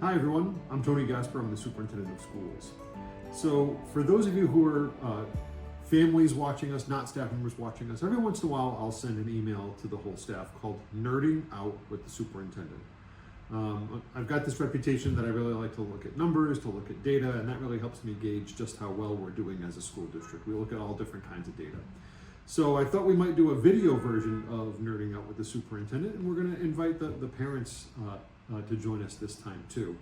Hi everyone, I'm Tony Gasper, I'm the Superintendent of Schools. So for those of you who are families watching us, not staff members watching us, every once in a while I'll send an email to the whole staff called Nerding Out with the Superintendent. I've got this reputation that I really like to look at numbers, to look at data, and that really helps me gauge just how well we're doing as a school district. We look at all different kinds of data. So I thought we might do a video version of Nerding Out with the Superintendent, and we're going to invite the parents to join us this time too.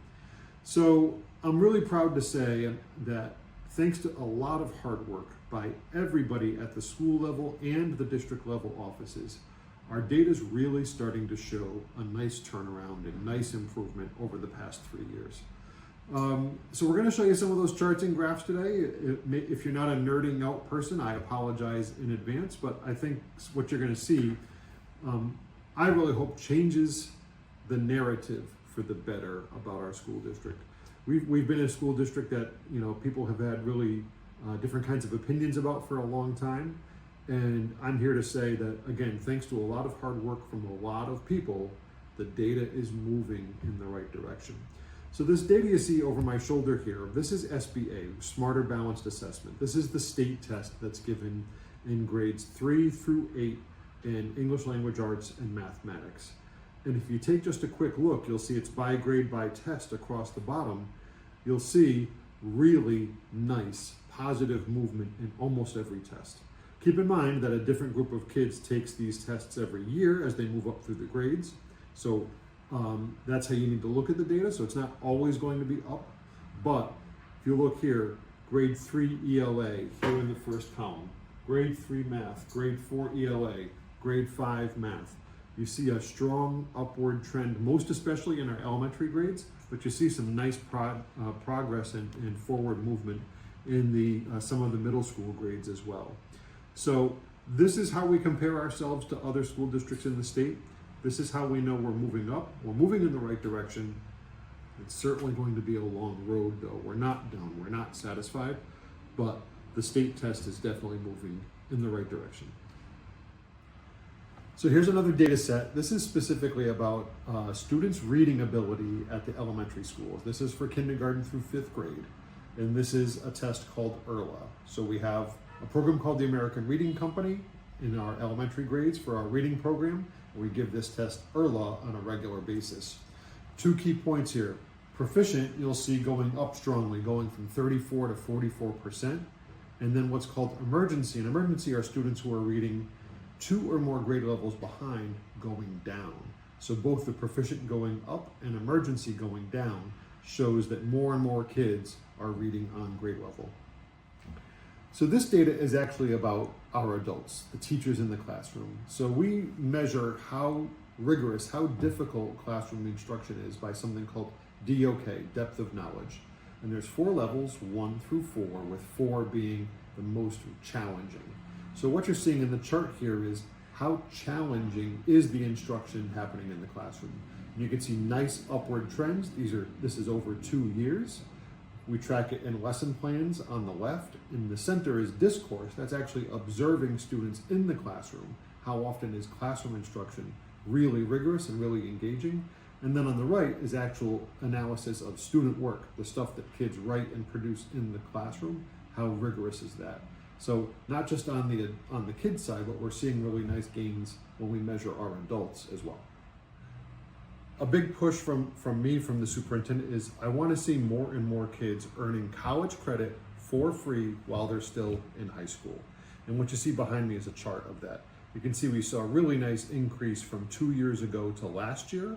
So I'm really proud to say that thanks to a lot of hard work by everybody at the school level and the district level offices, our data is really starting to show a nice turnaround and nice improvement over the past 3 years. So we're going to show you some of those charts and graphs today. If you're not a nerding out person, I apologize in advance, but I think what you're going to see, I really hope changes the narrative for the better about our school district. We've been a school district that people have had really different kinds of opinions about for a long time, and I'm here to say that again, thanks to a lot of hard work from a lot of people, the data is moving in the right direction. So this data you see over my shoulder here, this is SBA, Smarter Balanced Assessment. This is the state test that's given in grades 3 through 8 in English Language Arts and Mathematics. And if you take just a quick look, you'll see it's by grade, by test across the bottom. You'll see really nice positive movement in almost every test. Keep in mind that a different group of kids takes these tests every year as they move up through the grades. So that's how you need to look at the data. So it's not always going to be up, but if you look here, grade 3 ELA here in the first column, grade 3 math, grade 4 ELA, grade 5 math. You see a strong upward trend, most especially in our elementary grades, but you see some nice progress and forward movement in the some of the middle school grades as well. So this is how we compare ourselves to other school districts in the state. This is how we know we're moving up. We're moving in the right direction. It's certainly going to be a long road though. We're not done, we're not satisfied, but the state test is definitely moving in the right direction. So here's another data set. This is specifically about students' reading ability at the elementary schools. This is for kindergarten through 5th grade. And this is a test called ERLA. So we have a program called the American Reading Company in our elementary grades for our reading program. We give this test ERLA on a regular basis. 2 key points here. Proficient, you'll see going up strongly, going from 34 to 44%. And then what's called emergency. And emergency are students who are reading 2 or more grade levels behind going down. So both the proficient going up and emergency going down shows that more and more kids are reading on grade level. So this data is actually about our adults, the teachers in the classroom. So we measure how rigorous, how difficult classroom instruction is by something called DOK, depth of knowledge. And there's 4 levels, 1 through 4, with 4 being the most challenging. So what you're seeing in the chart here is how challenging is the instruction happening in the classroom. And you can see nice upward trends. This is over 2 years. We track it in lesson plans on the left. In the center is discourse. That's actually observing students in the classroom. How often is classroom instruction really rigorous and really engaging? And then on the right is actual analysis of student work, the stuff that kids write and produce in the classroom. How rigorous is that? So not just on the kids side, but we're seeing really nice gains when we measure our adults as well. A big push from me, from the superintendent, is I want to see more and more kids earning college credit for free while they're still in high school. And what you see behind me is a chart of that. You can see we saw a really nice increase from 2 years ago to last year.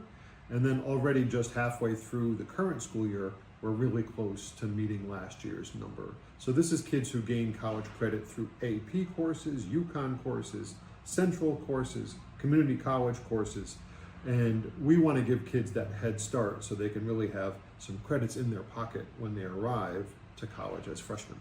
And then already just halfway through the current school year, we're really close to meeting last year's number. So this is kids who gain college credit through AP courses, UConn courses, Central courses, community college courses. And we want to give kids that head start so they can really have some credits in their pocket when they arrive to college as freshmen.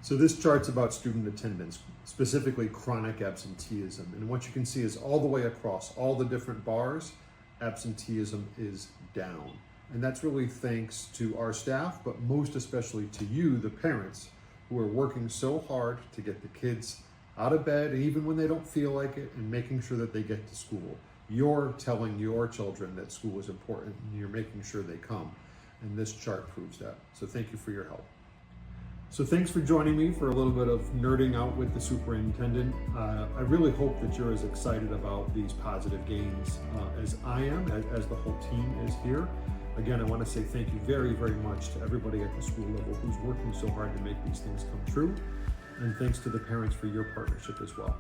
So this chart's about student attendance, specifically chronic absenteeism. And what you can see is all the way across all the different bars, absenteeism is down. And that's really thanks to our staff, but most especially to you, the parents, who are working so hard to get the kids out of bed, even when they don't feel like it, and making sure that they get to school. you're telling your children that school is important and you're making sure they come. And this chart proves that. So thank you for your help. So thanks for joining me for a little bit of nerding out with the superintendent. I really hope that you're as excited about these positive gains as I am, as the whole team is here. Again, I want to say thank you very, very much to everybody at the school level who's working so hard to make these things come true. And thanks to the parents for your partnership as well.